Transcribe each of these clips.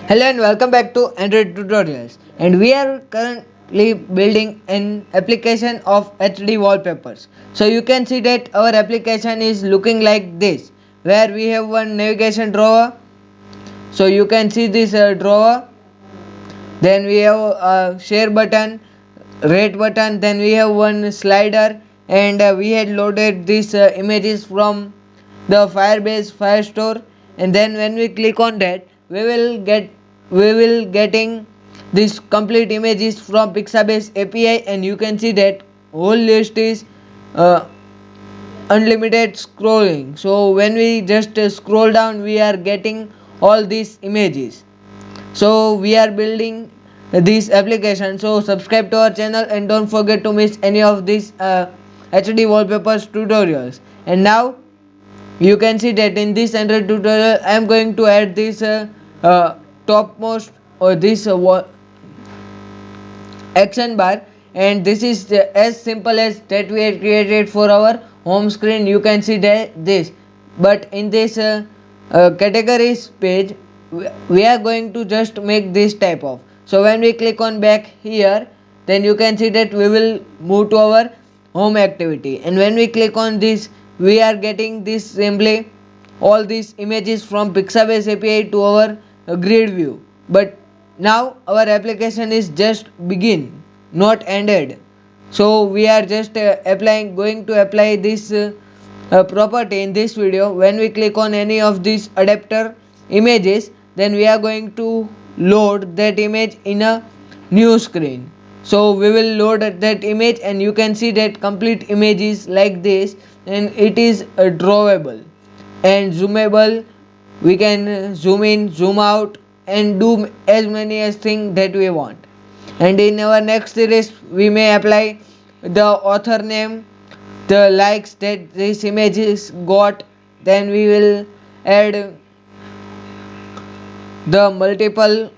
Hello and welcome back to Android Tutorials. And we are currently building an application of HD wallpapers. So you can see that our application is looking like this, where we have one navigation drawer. So you can see this drawer. Then we have a share button, rate button. Then we have one slider, and we had loaded these images from the Firebase Firestore. And then when we click on that, we will getting this complete images from Pixabay API, and you can see that whole list is uh, unlimited scrolling. So when we just scroll down, we are getting all these images. So we are building this application. So subscribe to our channel and don't forget to miss any of these HD wallpapers tutorials. And now you can see that in this Android tutorial I am going to add this topmost or this action bar, and this is as simple as that we had created for our home screen. You can see that this, but in this categories page we are going to just make this type of. So when we click on back here, then you can see that we will move to our home activity, and when we click on this, we are getting this simply all these images from Pixabay API to our grid view. But now our application is just begin, not ended. So we are just going to apply this property in this video. When we click on any of these adapter images, then we are going to load that image in a new screen. So we will load that image, and you can see that complete image is like this, and it is drawable and zoomable. We can zoom in, zoom out, and do as many as things that we want. And in our next series we may apply the author name, the likes that this image is got. Then we will add the multiple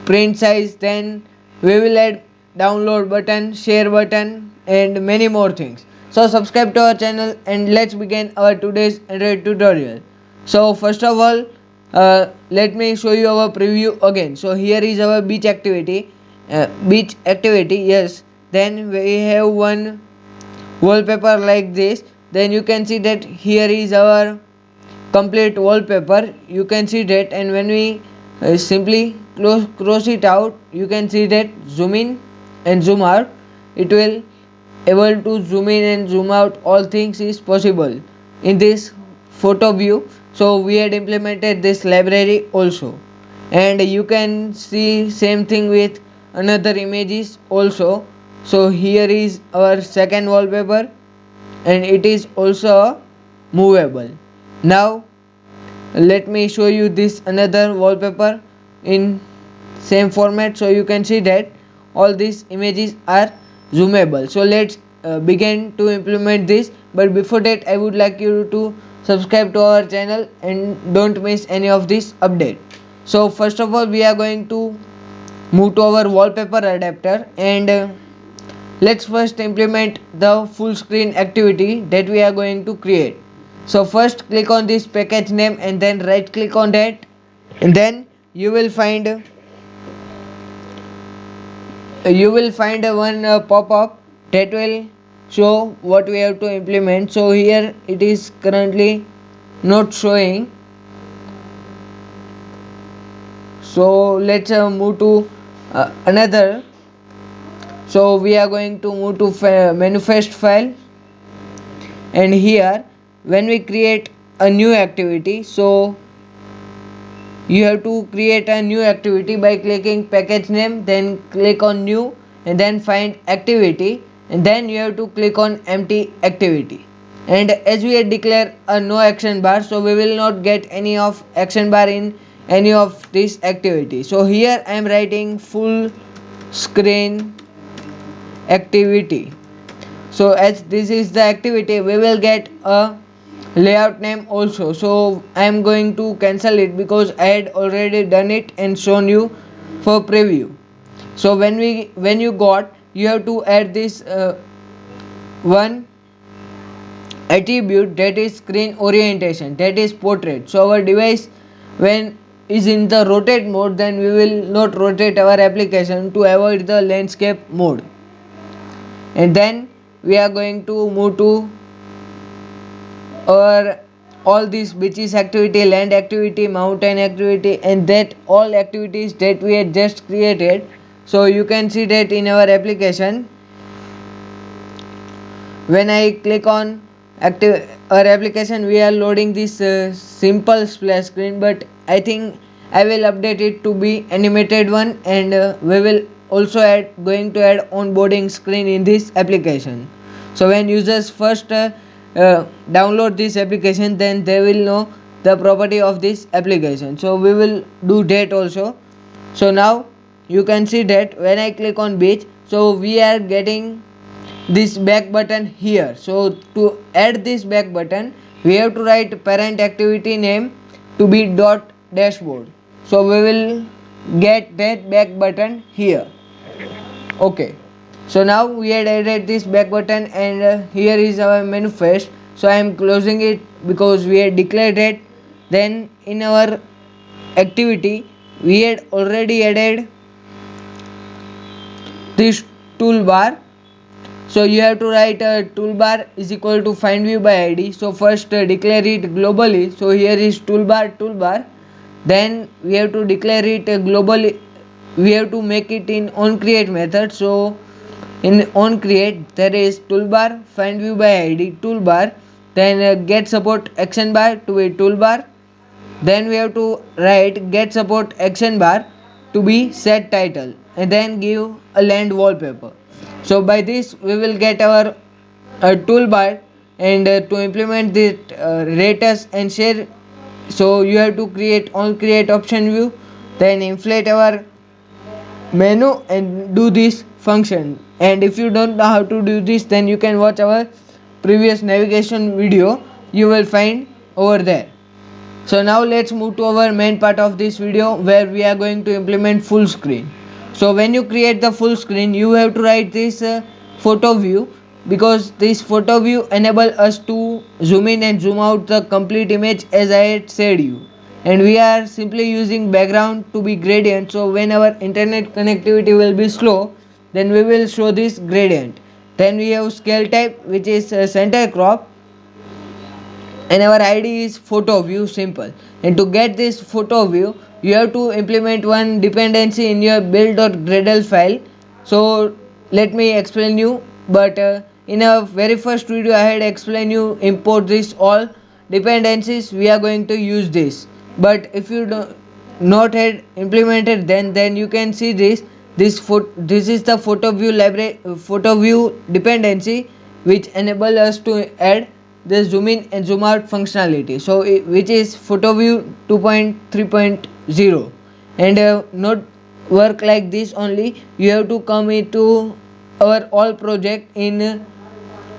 print size. Then we will add download button, share button, and many more things. So subscribe to our channel and let's begin our today's Android tutorial. So first of all, let me show you our preview again. So here is our beach activity, yes. Then we have one wallpaper like this. Then you can see that here is our complete wallpaper. You can see that, and when we simply cross it out, you can see that zoom in and zoom out, it will able to zoom in and zoom out. All things is possible in this photo view. So we had implemented this library also, and you can see same thing with another images also. So here is our second wallpaper, and it is also movable. Now let me show you this another wallpaper in same format. So you can see that all these images are zoomable. So let's begin to implement this. But before that, I would like you to subscribe to our channel and don't miss any of this update. So first of all, we are going to move to our wallpaper adapter, and let's first implement the full screen activity that we are going to create. So first click on this package name and then right click on that, and then you will find one pop-up that will show what we have to implement. So here it is currently not showing. So let's move to another. So we are going to move to manifest file, and here when we create a new activity, so you have to create a new activity by clicking package name, then click on new, and then find activity, and then you have to click on empty activity. And as we had declared a no action bar, so we will not get any of action bar in any of this activity. So here I am writing full screen activity. So as this is the activity, we will get a layout name also. So I am going to cancel it because I had already done it and shown you for preview. So when you got, you have to add this one attribute, that is screen orientation, that is portrait. So our device, when is in the rotate mode, then we will not rotate our application to avoid the landscape mode. And then we are going to move to our all these beaches activity, land activity, mountain activity, and that all activities that we had just created. So you can see that in our application, when I click on active our application, we are loading this simple splash screen, but I think I will update it to be animated one, and we will also going to add onboarding screen in this application. So when users first download this application, then they will know the property of this application, so we will do that also. So now you can see that when I click on beach, so we are getting this back button here. So to add this back button, we have to write parent activity name to be dot dashboard. So we will get that back button here. Okay, so now we had added this back button, and here is our manifest. So I am closing it because we had declared it. Then in our activity, we had already added this toolbar. So you have to write toolbar is equal to find view by id. So first declare it globally. So here is toolbar. Then we have to declare it globally. We have to make it in onCreate method. So in onCreate there is toolbar find view by id toolbar. Then get support action bar to be toolbar. Then we have to write get support action bar to be set title, and then give a land wallpaper. So by this we will get our toolbar, and to implement this rate us and share. So you have to create on create option view, then inflate our menu and do this function. And if you don't know how to do this, then you can watch our previous navigation video, you will find over there. So now let's move to our main part of this video, where we are going to implement full screen. So when you create the full screen, you have to write this photo view, because this photo view enable us to zoom in and zoom out the complete image, as I had said you. And we are simply using background to be gradient, so when our internet connectivity will be slow, then we will show this gradient. Then we have scale type, which is center crop, and our id is photo view, simple. And to get this photo view, you have to implement one dependency in your build.gradle file. So let me explain you. But in our very first video I had explained you import this all dependencies, we are going to use this. But if you do not had implemented, then you can see this is the photo view library, photo view dependency, which enable us to add the zoom in and zoom out functionality. So which is photo view 2.3.0. And not work like this only, you have to come into our all project in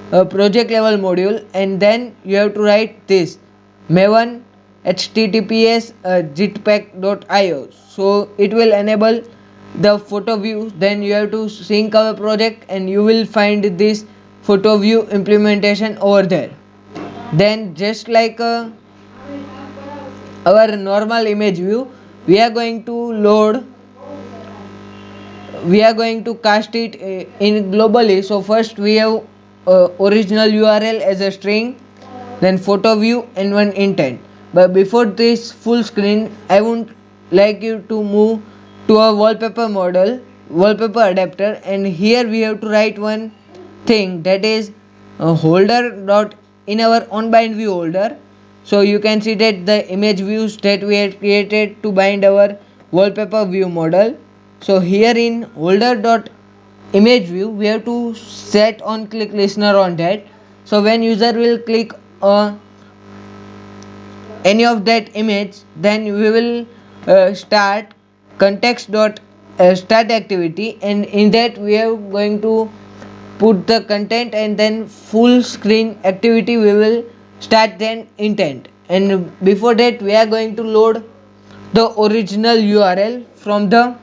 project level module, and then you have to write this maven https jetpack.io. so it will enable the photo view. Then you have to sync our project, and you will find this photo view implementation over there. Then just like our normal image view, we are going to load, we are going to cast it in globally. So first we have original url as a string, then photo view and one intent. But before this full screen, I would like you to move to a wallpaper model, wallpaper adapter, and here we have to write one thing, that is holder dot in our onBind view holder. So you can see that the image views that we had created to bind our wallpaper view model. So here in holder dot image view, we have to set on click listener on that. So when user will click any of that image, then we will start context dot start activity, and in that we are going to put the content, and then full screen activity we will start then intent. And before that we are going to load the original url from the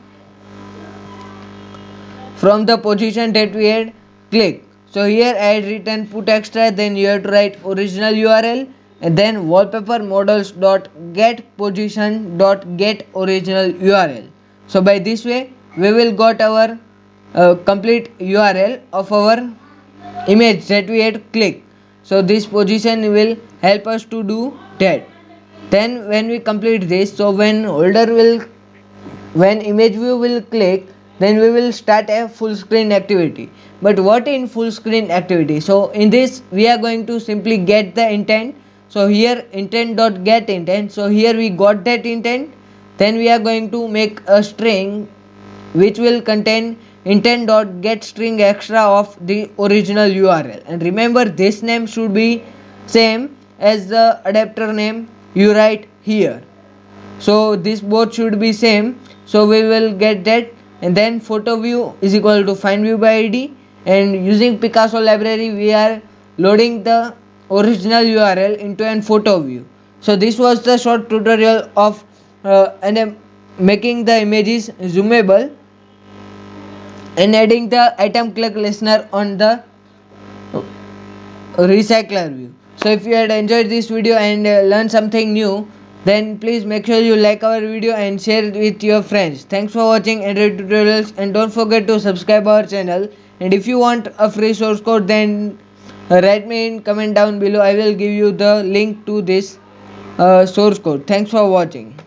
position that we had clicked. So here I had written put extra, then you have to write original url, and then wallpaper models dot get position dot get original URL. So by this way we will got our complete URL of our image that we had clicked. So this position will help us to do that. Then when we complete this, so when image view will click, then we will start a full screen activity. But what in full screen activity? So in this we are going to simply get the intent. So here intent dot get intent. So here we got that intent. Then we are going to make a string which will contain intent dot get string extra of the original URL. And remember, this name should be same as the adapter name you write here. So this both should be same. So we will get that, and then photo view is equal to find view by id, and using Picasso library we are loading the original URL into an photo view. So this was the short tutorial of making the images zoomable and adding the item click listener on the recycler view. So if you had enjoyed this video and learned something new, then please make sure you like our video and share it with your friends. Thanks for watching Android tutorials, and don't forget to subscribe our channel. And if you want a free source code, then write me in comment down below. I will give you the link to this source code. Thanks for watching.